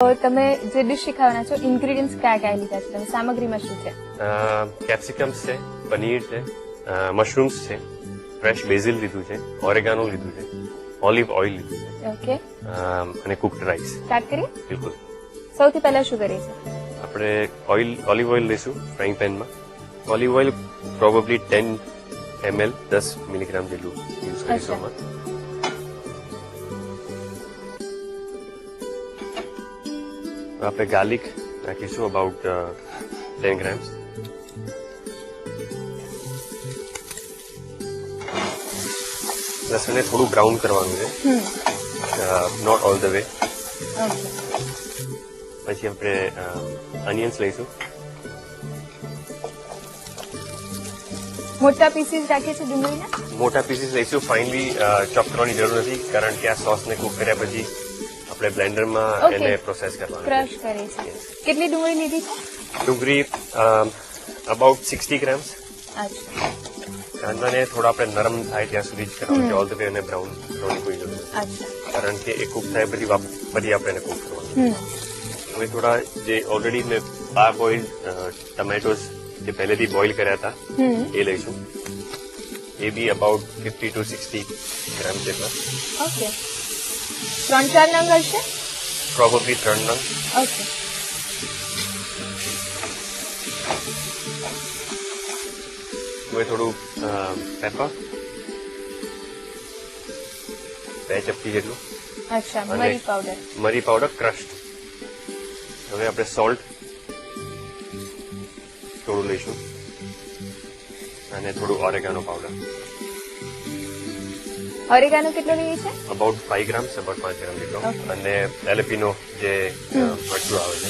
તમે જે ડિશ શીખવાના છો ઇન્ગ્રેડિયન્ટ્સ કયા કયા લીધા છે તમે સામગ્રીમાં શું છે? કેપ્સિકમ્સ છે, પનીર છે, મશરૂમ્સ છે, ફ્રેશ બેઝિલ લીધું છે, ઓરેગાનો લીધું છે, ઓલિવ ઓઇલ લીધું છે ઓકે અને કુકડ રાઈસ. સ્ટાર્ટ કરીએ. બિલકુલ. સૌથી પહેલા શું કરીએ છે? આપણે ઓલિવ ઓઇલ લઈશું ફ્રાઈંગ પેનમાં. Olive oil probably 10 ml 10 milligram જેટલું યુઝ કરીશું આમાં. આપણે ગાર્લિક નાખીશું અબાઉટ 10 ગ્રામ્સ. લસણને થોડું બ્રાઉન કરવાનું છે, નોટ ઓલ ધ વે. પછી આપણે અનિયન્સ લઈશું. મોટા પીસીસ રાખીએ છીએ ડુંગળીના. મોટા પીસીસ લઈશું. ફાઇનલી ચોપ કરવાની જરૂર નથી કારણ કે આ સોસને કુક કર્યા પછી આપણે બ્લેન્ડરમાં એને પ્રોસેસ કરવાનું ક્રશ કરી છે. કેટલી ડુંગળી લીધી છે? ડુંગળી અબાઉટ 60 ગ્રામ્સ. અચ્છા કાંદાને થોડા આપણે નરમ થાય ત્યાં સુધી જ કરવાનું છે, ઓલ ધ વે અને બ્રાઉન કરવાની કોઈ જરૂર નથી અચ્છા કારણ કે એ કુક થાય પછી આપણે એને કુક કરવાનું. હવે થોડા જે ઓલરેડી મેં પાર બોઇલ ટમેટોઝ જે પહેલેથી બોઇલ કર્યા હતા એ લઈશું. એ બી અબાઉટ 50 to 60 ગ્રામ જેટલા. ઓકે 3-4 નંગ હશે પ્રોબેબલી 3 નંગ. ઓકે હવે થોડું પેપર 2 ચપટી જેટલું. અચ્છા મરી પાવડર. મરી પાવડર ક્રશ્ડ. હવે આપણે સોલ્ટ થોડું લઈશું અને થોડું ઓરેગાનો પાવડર. ઓરેગાનો કેટલો લઈએ છે? અબાઉટ 5 ગ્રામ્સ, અબાઉટ 5 ગ્રામ જેટલો. અને એલેપિનો જે મરચું આવે છે.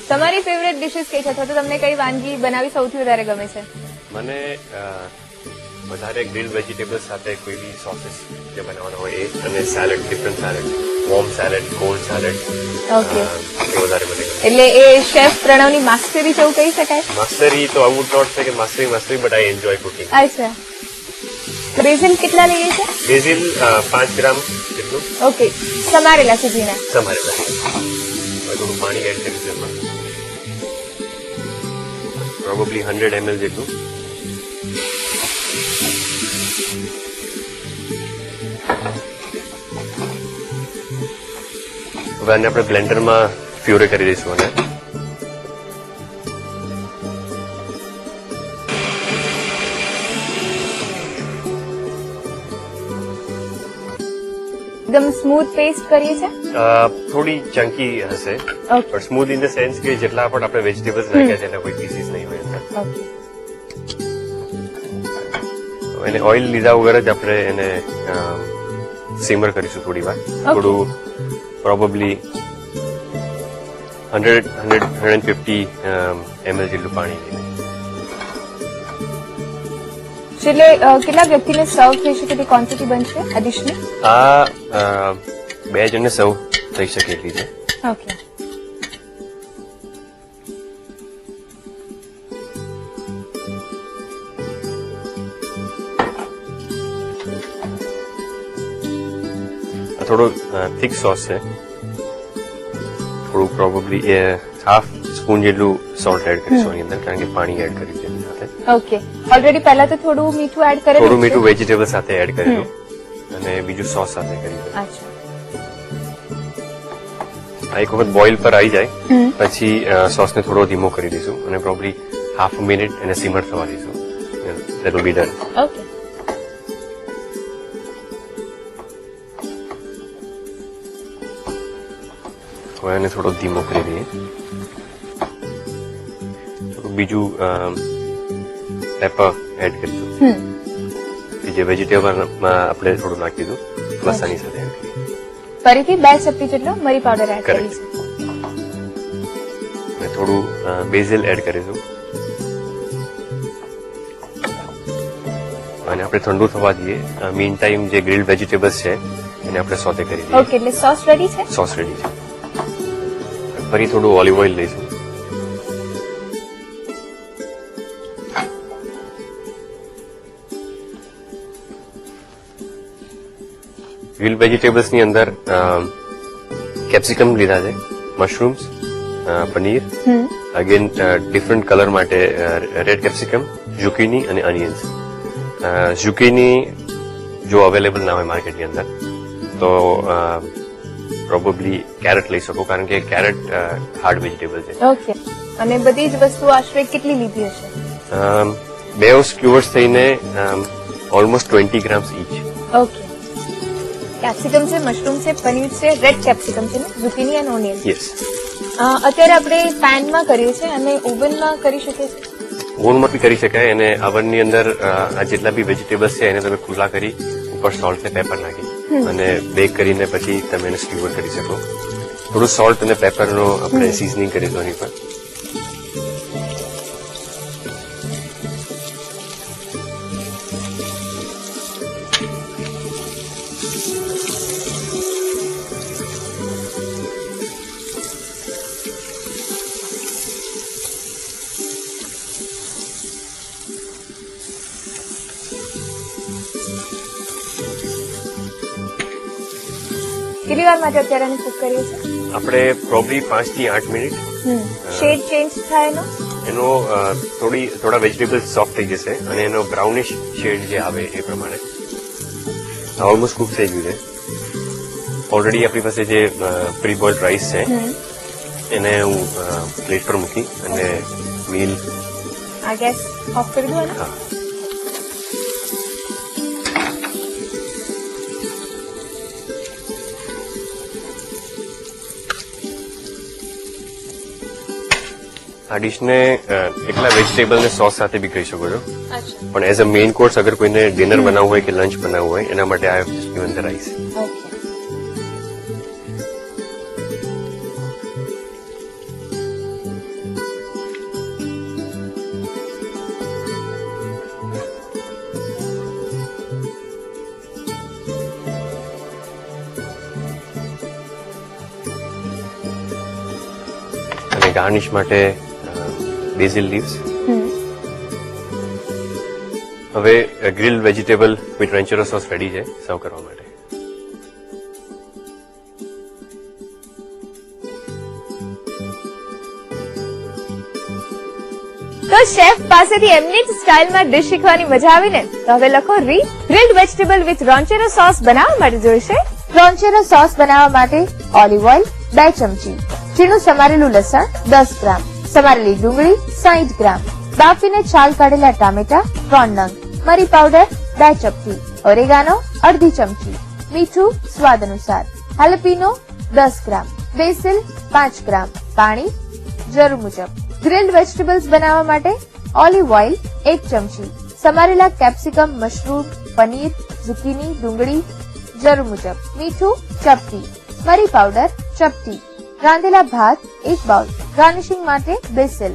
તમારી ફેવરેટ ડિશિસ કઈ છે અથવા તો તમને કઈ વાનગી બનાવી સૌથી વધારે ગમે છે? મને વધારે ગ્રીલ્ડ વેજીટેબલ્સ સાથે કોઈ બી સોસીસ જે બનાવવાનો હોય એ અને salad, different salad, warm salad, cold salad, okay એ વધારે મને ગમે. એટલે એ શેફ પ્રણવની માસ્ટરી છે એવું કહી શકાય? માસ્ટરી તો આઈ વુડ નોટ સે કે mastery but I enjoy cooking. અચ્છા બેઝિલ કેટલા લઈએ છે? બેઝિલ 5 ગ્રામ જેટલું. ઓકે સમારેલા છે ઝીણા. સમારેલા. હવે થોડું પાણી એડ કરીશું એમાં. પ્રોબેબલી 100 ml જેટલું. હવે આને આપણે બ્લેન્ડરમાં પ્યુરે કરી દઈશું અને એકદમ સ્મૂથ પેસ્ટ કરીએ છે. થોડી ચંકી હશે ઓકે પણ સ્મૂથ ઇન ધ સેન્સ કે જેટલા પણ આપણે વેજીટેબલ્સ નાખ્યા છે એના કોઈ પીસીસ નહીં હોય અંદર. ઓકે એને ઓઇલ લીધા વગર જ આપણે એને સિમર કરીશું થોડી વાર. થોડું પ્રોબેબલી 150 ml જેટલું પાણી લઈને. એટલે કેટલા વ્યક્તિને સર્વ થઈ શકે તે ક્વોન્ટિટી બનશે આ ડિશની? આ 2 જણને સર્વ થઈ શકે એટલી છે. ઓકે થોડો થિક સોસ છે. થોડું પ્રોબેબલી હાફ સ્પૂન જેટલું સોલ્ટ એડ કરીશું આની અંદર કારણ કે પાણી એડ કર્યું છે એની સાથે. ઓકે ઓલરેડી પહેલા તો થોડું મીઠું એડ કરેલું થોડું મીઠું વેજીટેબલ સાથે એડ કરેલું અને બીજું સોસ સાથે કર્યું. અચ્છા આ એક વખત બોઇલ પર આવી જાય પછી સોસને થોડો ધીમો કરી દઈશું અને પ્રોબેબલી હાફ મિનિટ એને સિમર થવા દઈશું. That will be done. Okay હવે એને થોડો ધીમો કરી દઈએ. થોડું બીજું પેપર એડ કરીશું જે વેજીટેબલમાં આપણે થોડું નાખી દીધું પ્લસ આની સાથે એડ કરીએ. ફરીથી 2 ચપટી જેટલો મરી પાવડર એડ કરી છે અને થોડું બેઝિલ એડ કરીશું અને આપણે ઠંડુ થવા દઈએ. મીન ટાઈમ જે ગ્રીલ્ડ વેજીટેબલ્સ છે એને આપણે સોતે કરી દઈએ. ઓકે એટલે સોસ રેડી છે. સોસ રેડી છે. ફરી થોડું ઓલિવ ઓઇલ લઈશું. ગ્રીલ વેજીટેબલ્સ ની અંદર કેપ્સિકમ લીધા છે, mushrooms, paneer, again different colour માટે રેડ કેપ્સિકમ, ઝુકીની અને અનિયન્સ. ઝુકીની જો અવેલેબલ ના હોય માર્કેટની અંદર તો પ્રોબેબલી કેરેટ લઈ શકો, કારણ કે કેરેટ હાર્ડ વેજીટેબલ છે. ઓકે. અને બધી જ વસ્તુ આશરે કેટલી લીધી હશે? બે સ્ક્યુઅર્સ થઈને almost 20 grams each. Okay. Capsicum છે, મશરૂમ છે, પનીર છે, રેડ કેપ્સિકમ છે ને, ઝુકીની અને ઓનિયન. યસ. અત્યારે આપણે પેનમાં કર્યું છે અને ઓવનમાં કરી શકીએ છીએ? ઓવનમાં બી કરી શકાય, અને અવનની અંદર આ જેટલા બી વેજીટેબલ્સ છે એને તમે ખુલ્લા કરી ઉપર સોલ્ટ ને પેપર નાખી અને બેક કરીને પછી તમે એને સ્ક્યુઅર કરી શકો. થોડું સોલ્ટ અને પેપરનો આપણે સિઝનિંગ કરીશું એની પર. કેટલી વાર માટે અત્યારે એને કુક કરીએ છીએ? આપણે પ્રોબલી 5 થી 8 મિનિટ. શેડ ચેન્જ થાય એનો થોડા વેજીટેબલ્સ સોફ્ટ થઈ જશે અને એનો બ્રાઉનિશ શેડ જે આવે એ પ્રમાણે. ઓલમોસ્ટ કુક થઈ ગયું છે. ઓલરેડી આપણી પાસે જે પ્રી બોઇલ્ડ રાઈસ છે એને હું પ્લેટ પર મૂકી અને મીલ આ ગેસ ઓફ કરી દો. હા. આ ડિશને એકલા વેજીટેબલ ને સોસ સાથે બી ખાઈ શકો છો, પણ એઝ અ મેઇન કોર્સ અગર કોઈને ડિનર બનાવવું હોય કે લંચ બનાવવું હોય એના માટે I have just given the rice. અને ગાર્નિશ માટે બેઝિલ લીવ્સ. હવે grilled vegetable with ranchero sauce ready છે સર્વ કરવા માટે. તો શેફ પાસેથી એમની જ સ્ટાઇલમાં ડિશ શીખવાની મજા આવી ને, તો હવે લખો રી. Grilled vegetable with ranchero sauce બનાવવા માટે જોઈશે રોન્ચેરો સોસ બનાવવા માટે ઓલિવ ઓઇલ 2 ચમચી, ઝીણું સમારેલું લસણ 10 ગ્રામ, સમારેલી ડુંગળી 60 ગ્રામ, બાફીને છાલ કાઢેલા ટામેટા 3 નંગ, મરી પાવડર 2 ચપટી, ઓરેગાનો અડધી ચમચી, મીઠું સ્વાદ અનુસાર, હાલપીનો 10 ગ્રામ, બેસિલ 5 ગ્રામ, પાણી જરૂર મુજબ. ગ્રીલ્ડ વેજીટેબલ્સ બનાવવા માટે ઓલિવ ઓઇલ 1 ચમચી, સમારેલા કેપ્સિકમ, મશરૂમ, પનીર, ઝુકીની, ડુંગળી જરૂર મુજબ, મીઠું ચપટી, મરી પાવડર ચપટી, રાંધેલા ભાત 1 બાઉલ, ગાર્નિશિંગ માટે basil.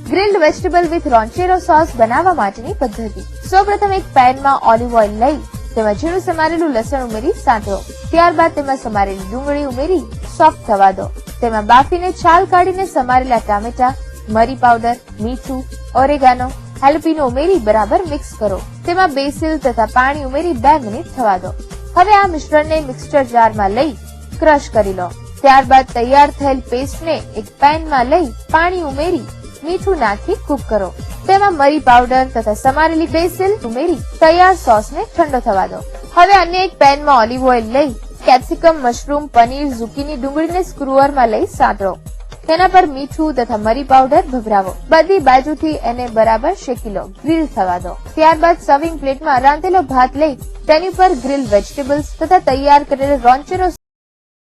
Grilled vegetable with ranchero sauce બનાવવા માટેની પદ્ધતિ. સૌપ્રથમ એક પેનમાં ઓલિવ ઓઇલ લઈ તેમાં ઝીણું સમારેલું લસણ ઉમેરી સાંતળો. ત્યારબાદ તેમાં સમારેલી ડુંગળી ઉમેરી સોફ્ટ થવા દો. તેમાં બાફીને છાલ કાઢીને સમારેલા ટામેટા, મરી પાવડર, મીઠું, ઓરેગાનો, હેલ્પીનો ઉમેરી બરાબર મિક્સ કરો. તેમાં બેસિલ તથા પાણી ઉમેરી 2 મિનિટ થવા દો. હવે આ મિશ્રણને મિક્સચર જારમાં લઈ ક્રશ કરી લો. ત્યારબાદ તૈયાર થયેલ પેસ્ટને એક પેનમાં લઈ પાણી ઉમેરી મીઠું નાખી કુક કરો. તેમાં મરી પાવડર તથા સમારેલી બેસિલ ઉમેરી તૈયાર સોસને ઠંડો થવા દો. હવે અન્ય એક પેનમાં ઓલિવ ઓઇલ લઈ કેપ્સિકમ, મશરૂમ, પનીર, ઝુકીની, ડુંગળીને સ્ક્રુઅરમાં લઈ સાંતળો. તેના પર મીઠું તથા મરી પાવડર ભભરાવો. બધી બાજુથી એને બરાબર શેકી લો, ગ્રીલ થવા દો. ત્યારબાદ સર્વિંગ પ્લેટમાં રાંધેલો ભાત લઈ તેની પર ગ્રીલ વેજીટેબલ્સ તથા તૈયાર કરેલ રોન્ચેરો